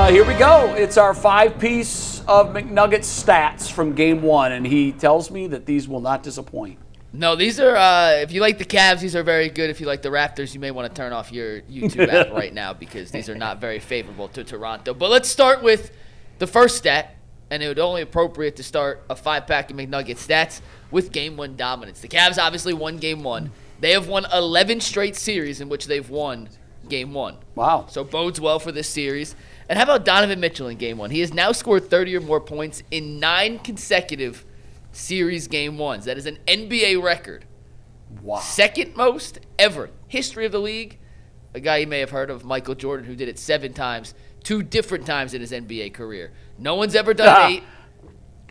Here we go. It's our 5-piece of McNugget stats from Game 1, and he tells me that these will not disappoint. No, these are, if you like the Cavs, these are very good. If you like the Raptors, you may want to turn off your YouTube app right now because these are not very favorable to Toronto. But let's start with the first stat, and it would only appropriate to start a 5-pack of McNugget stats with Game 1 dominance. The Cavs obviously won Game 1. They have won 11 straight series in which they've won Game 1. Wow. So bodes well for this series. And how about Donovan Mitchell in Game 1? He has now scored 30 or more points in 9 consecutive series Game 1s. That is an NBA record. Wow. Second most ever. History of the league. A guy you may have heard of, Michael Jordan, who did it 7 times, 2 different times in his NBA career. No one's ever done 8.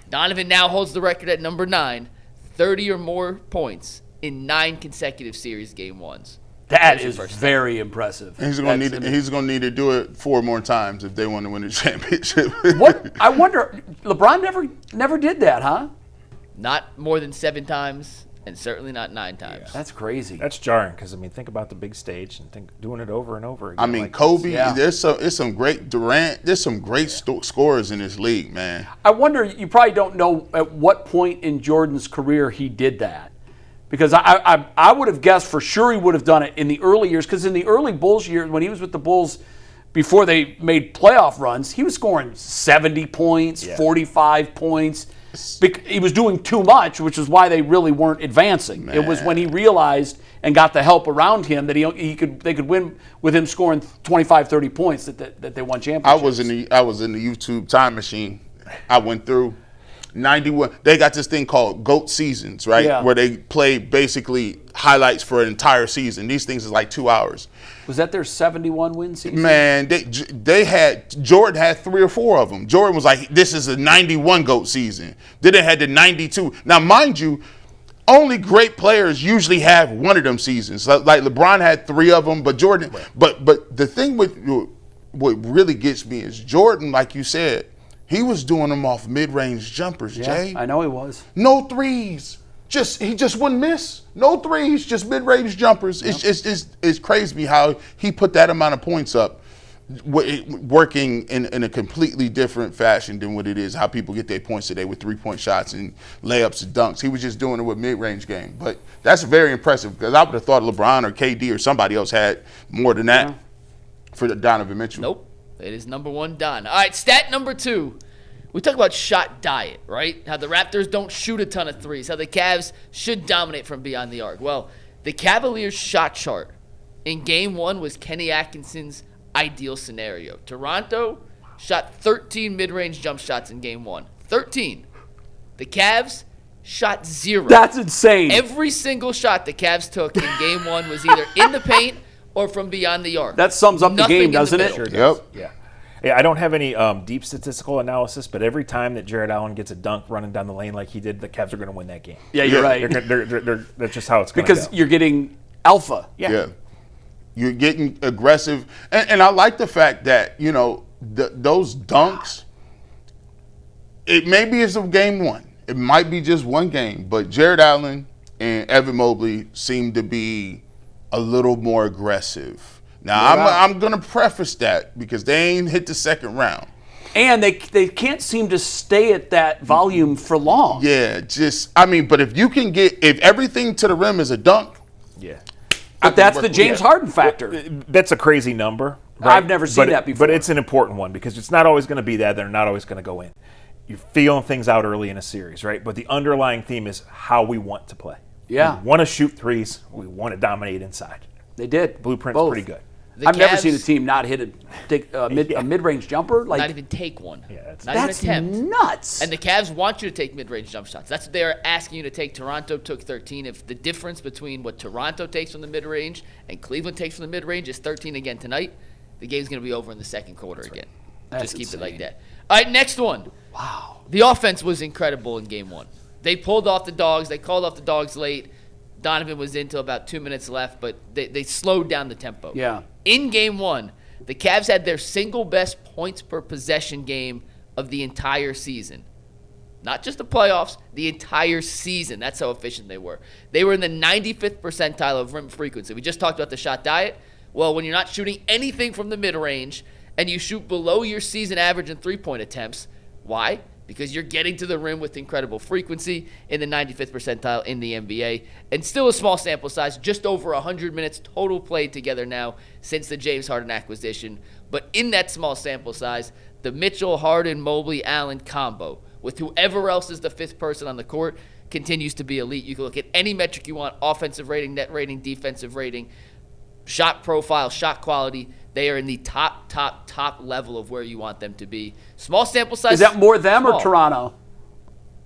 Donovan now holds the record at number 9, 30 or more points in 9 consecutive series Game 1s. That is very impressive. He's going to need to do it 4 more times if they want to win the championship. What I wonder, LeBron never did that, huh? Not more than 7 times, and certainly not 9 times. Yeah. That's crazy. That's jarring because think about the big stage and doing it over and over again. I mean, Kobe. Yeah. There's some great Durant. There's some great scorers in this league, man. I wonder. You probably don't know at what point in Jordan's career he did that. Because I would have guessed for sure he would have done it in the early years. Because in the early Bulls years, when he was with the Bulls, before they made playoff runs, he was scoring 70 points, 45 points. He was doing too much, which is why they really weren't advancing. Man. It was when he realized and got the help around him that they could win with him scoring 25, 30 points that they won championships. I was in the YouTube time machine. I went through 91. They got this thing called GOAT seasons, right? Yeah. Where they play basically highlights for an entire season. These things is like 2 hours. Was that their 71 win season? Man, Jordan had 3 or 4 of them. Jordan was like, this is a 91 GOAT season. Then they had the 92. Now, mind you, only great players usually have one of them seasons. Like LeBron had 3 of them, but Jordan. Right. But the thing with what really gets me is Jordan, like you said, he was doing them off mid-range jumpers, Jay. I know he was. No threes. He just wouldn't miss. No threes, just mid-range jumpers. Yep. It's crazy to me how he put that amount of points up, working in a completely different fashion than what it is, how people get their points today with 3-point shots and layups and dunks. He was just doing it with mid-range game. But that's very impressive because I would have thought LeBron or KD or somebody else had more than that for the Donovan Mitchell. Nope. It is number 1 Don. All right, stat number 2. We talk about shot diet, right? How the Raptors don't shoot a ton of threes. How the Cavs should dominate from beyond the arc. Well, the Cavaliers' shot chart in Game 1 was Kenny Atkinson's ideal scenario. Toronto shot 13 mid-range jump shots in Game 1. 13. The Cavs shot 0. That's insane. Every single shot the Cavs took in Game 1 was either in the paint or from beyond the arc. That sums up the game, doesn't it? Sure does. Yep. Yeah, I don't have any deep statistical analysis, but every time that Jared Allen gets a dunk running down the lane like he did, the Cavs are going to win that game. Yeah, you're right. That's just how it's going to go. Because you're getting alpha. Yeah. You're getting aggressive. And I like the fact that, those dunks, it maybe it's a game 1. It might be just one game, but Jared Allen and Evan Mobley seem to be a little more aggressive. Now, I'm going to preface that because they ain't hit the second round. And they can't seem to stay at that volume for long. Yeah, but if everything to the rim is a dunk. Yeah. But that's the James Harden factor. That's a crazy number. Right? I've never seen that before. But it's an important one because it's not always going to be that. They're not always going to go in. You're feeling things out early in a series, right? But the underlying theme is how we want to play. Yeah. We want to shoot threes. We want to dominate inside. They did. Blueprint's Both. pretty good. I've never seen a team not hit a mid-range jumper. Not even take one. Yeah, not even attempt. Nuts. And the Cavs want you to take mid-range jump shots. That's what they're asking you to take. Toronto took 13. If the difference between what Toronto takes from the mid-range and Cleveland takes from the mid-range is 13 again tonight, the game's going to be over in the second quarter again. Just keep it like that. All right, next one. Wow. The offense was incredible in Game 1. They pulled off the dogs. They called off the dogs late. Donovan was in till about 2 minutes left, but they slowed down the tempo. Yeah. In Game 1, the Cavs had their single best points per possession game of the entire season. Not just the playoffs, the entire season. That's how efficient they were. They were in the 95th percentile of rim frequency. We just talked about the shot diet. Well, when you're not shooting anything from the mid-range and you shoot below your season average in three-point attempts. Why? Because you're getting to the rim with incredible frequency in the 95th percentile in the NBA. And still a small sample size, just over 100 minutes total played together now since the James Harden acquisition. But in that small sample size, the Mitchell, Harden, Mobley, Allen combo, with whoever else is the fifth person on the court, continues to be elite. You can look at any metric you want, offensive rating, net rating, defensive rating, shot profile, shot quality. They are in the top level of where you want them to be. Small sample size. Is that more them small. or Toronto?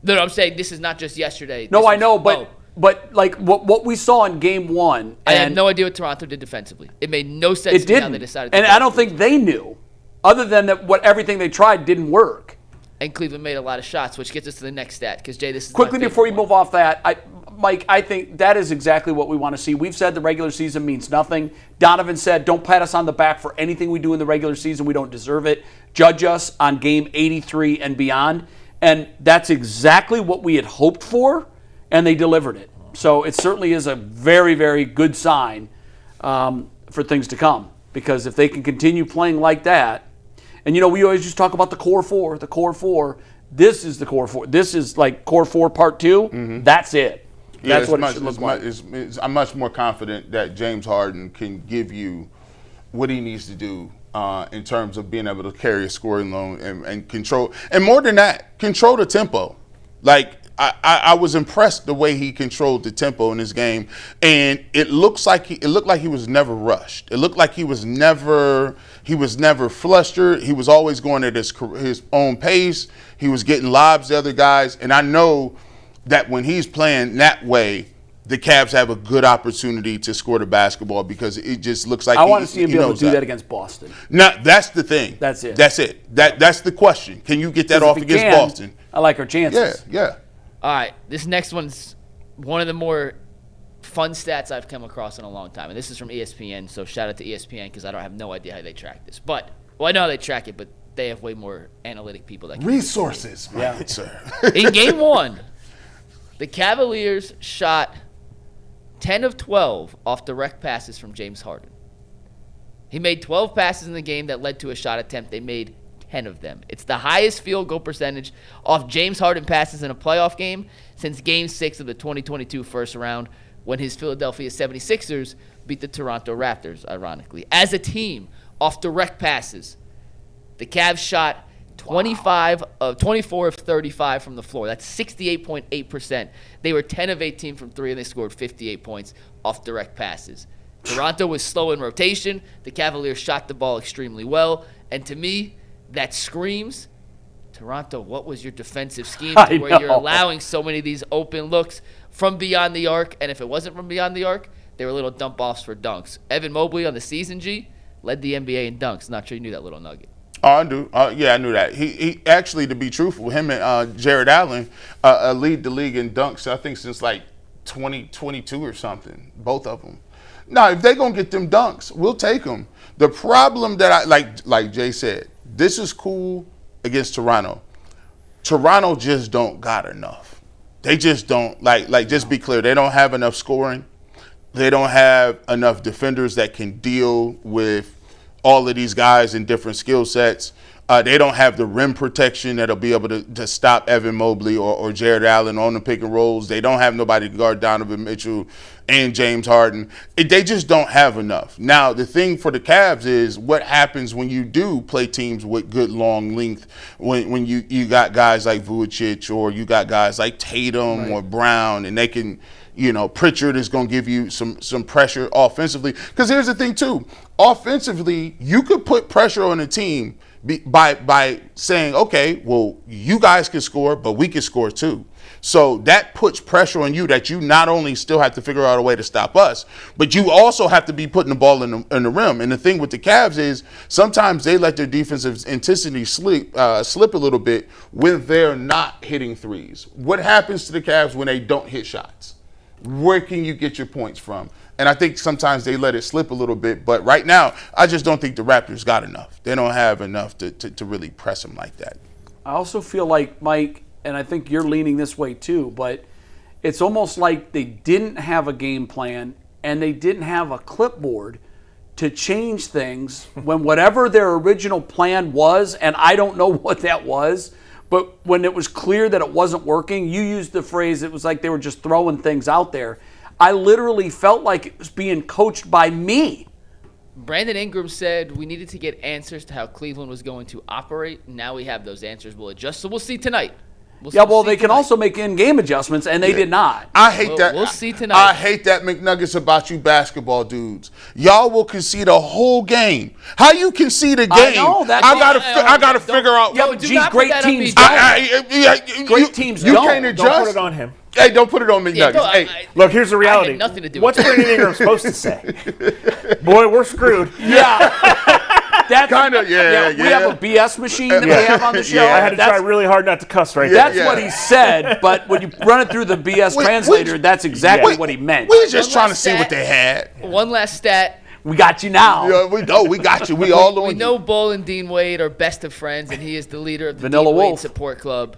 No, I'm saying this is not just yesterday. No, I know, but like what we saw in Game 1. I had no idea what Toronto did defensively. It made no sense to me how they decided to and I don't think they knew, other than that everything they tried didn't work. And Cleveland made a lot of shots, which gets us to the next stat. Because, Jay, this is quickly before you move off that, Mike, I think that is exactly what we want to see. We've said the regular season means nothing. Donovan said, don't pat us on the back for anything we do in the regular season. We don't deserve it. Judge us on game 83 and beyond. And that's exactly what we had hoped for, and they delivered it. So it certainly is a very, very good sign for things to come. Because if they can continue playing like that, and, we always just talk about the core four. This is the core four. This is like core 4 part 2. Mm-hmm. That's it. That's what it should look like. I'm much more confident that James Harden can give you what he needs to do in terms of being able to carry a scoring load and control. And more than that, control the tempo. Like, I was impressed the way he controlled the tempo in this game, and it looked like he was never rushed. It looked like he was never flustered. He was always going at his own pace. He was getting lobs to other guys, and I know that when he's playing that way, the Cavs have a good opportunity to score the basketball because it just looks like I want to see him be able to do that against Boston. No, that's the thing. That's it. That's the question. Can you get that off against Boston? I like our chances. Yeah. All right, this next one's one of the more fun stats I've come across in a long time, and this is from ESPN, so shout out to ESPN because I have no idea how they track this. I know how they track it, but they have way more analytic people that can resources, sir. In Game 1, the Cavaliers shot 10 of 12 off direct passes from James Harden. He made 12 passes in the game that led to a shot attempt. They made 10 of them. It's the highest field goal percentage off James Harden passes in a playoff game since Game 6 of the 2022 first round when his Philadelphia 76ers beat the Toronto Raptors, ironically. As a team, off direct passes, the Cavs shot 24 of 35 from the floor. That's 68.8%. They were 10 of 18 from 3, and they scored 58 points off direct passes. Toronto was slow in rotation. The Cavaliers shot the ball extremely well. And to me, that screams, Toronto, what was your defensive scheme to where you're allowing so many of these open looks from beyond the arc? And if it wasn't from beyond the arc, they were little dump-offs for dunks. Evan Mobley on the season, G, led the NBA in dunks. Not sure you knew that little nugget. Oh, I do. Yeah, I knew that. He actually, to be truthful, him and Jared Allen lead the league in dunks, I think, since like 2022 or something, both of them. Now, if they're going to get them dunks, we'll take them. The problem that I like Jay said, this is cool against Toronto. Toronto just don't got enough. They just don't, just be clear, they don't have enough scoring. They don't have enough defenders that can deal with all of these guys in different skill sets. They don't have the rim protection that'll be able to stop Evan Mobley or Jared Allen on the pick and rolls. They don't have nobody to guard Donovan Mitchell and James Harden. They just don't have enough. Now, the thing for the Cavs is what happens when you do play teams with good long length, when you got guys like Vucic or you got guys like Tatum or Brown, and they can, Pritchard is going to give you some pressure offensively. Because here's the thing, too. Offensively, you could put pressure on a team by saying, okay, well, you guys can score, but we can score too. So that puts pressure on you that you not only still have to figure out a way to stop us, but you also have to be putting the ball in the rim. And the thing with the Cavs is sometimes they let their defensive intensity slip a little bit when they're not hitting threes. What happens to the Cavs when they don't hit shots? Where can you get your points from? And I think sometimes they let it slip a little bit. But right now, I just don't think the Raptors got enough. They don't have enough to really press them like that. I also feel like, Mike, and I think you're leaning this way too, but it's almost like they didn't have a game plan and they didn't have a clipboard to change things when whatever their original plan was, and I don't know what that was, but when it was clear that it wasn't working, you used the phrase, it was like they were just throwing things out there. I literally felt like it was being coached by me. Brandon Ingram said we needed to get answers to how Cleveland was going to operate. Now we have those answers. We'll adjust. So we'll see tonight. They can also make in-game adjustments, and they did not. I hate that. We'll see tonight. I hate that McNuggets about you basketball dudes. Y'all will concede a whole game. How you concede a game? I know, I gotta figure out. Yeah, but do geez, not put great that on teams me. don't. Great teams you don't. can't Don't adjust. put it on him. Hey, don't put it on McNuggets. Hey, Look, here's the reality. nothing to do What's with it. Brandon Ingram supposed to say? Boy, we're screwed. Yeah. That's Kinda, yeah. We have a BS machine that we have on the show. I had to try really hard not to cuss right That's there. what he said, but when you run it through the BS translator, that's exactly what he meant. we just One trying to last see what stat. they had. One last stat. We got you now. Yeah, we got you. We all on We you. know Bull and Dean Wade are best of friends, and he is the leader of the Vanilla Dean Wade Wolf. support club.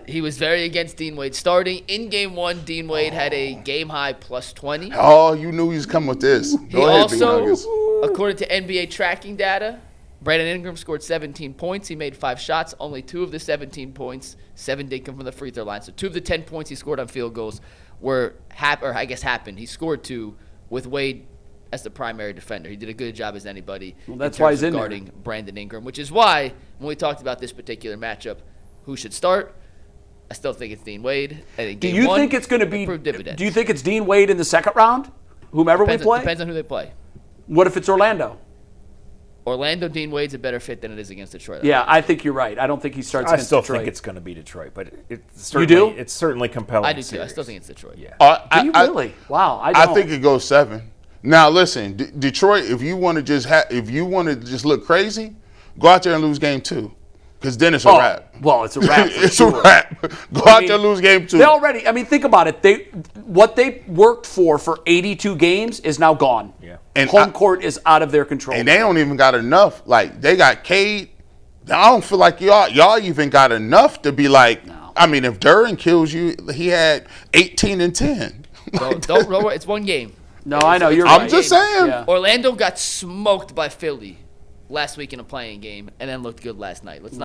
He was very against Dean Wade starting. In game one, Dean Wade had a game-high plus 20. Oh, you knew he was coming with this. He Go ahead, also, McNuggets. according to NBA tracking data, Brandon Ingram scored 17 points. He made 5 shots. Only 2 of the 17 points, 7 did come from the free throw line. So 2 of the 10 points he scored on field goals happened. He scored 2 with Wade as the primary defender. He did a good job as anybody. Well, that's in why terms he's of in there. guarding Brandon Ingram, which is why when we talked about this particular matchup, who should start? I still think it's Dean Wade. And in Do game you one, think it's going to be? it proved dividends. Do you think it's Dean Wade in the second round? Whomever we play. Depends on who they play. What if it's Orlando? Orlando, Dean Wade's a better fit than it is against Detroit. Yeah, I think you're right. I don't think he starts I against still Detroit. think it's going to be Detroit, but do? It's certainly compelling. I do too. I series. still think it's Detroit. Yeah. Do you really? Wow, I don't. I think it goes 7. Now listen, Detroit. If you want to just look crazy, go out there and lose game 2, because then it's a wrap. Well, it's a wrap. For It's sure. a wrap. Go out there and lose game 2. They already. I mean, think about it. What they worked for 82 games is now gone. Yeah. And home court is out of their control. And they don't even got enough. Like, they got Cade. I don't feel like y'all even got enough to be like. No. I mean, if Duran kills you, he had 18 and 10. Don't worry. It's one game. No, I know you're right. I'm just saying. Yeah. Orlando got smoked by Philly last week in a playing game and then looked good last night. Let's not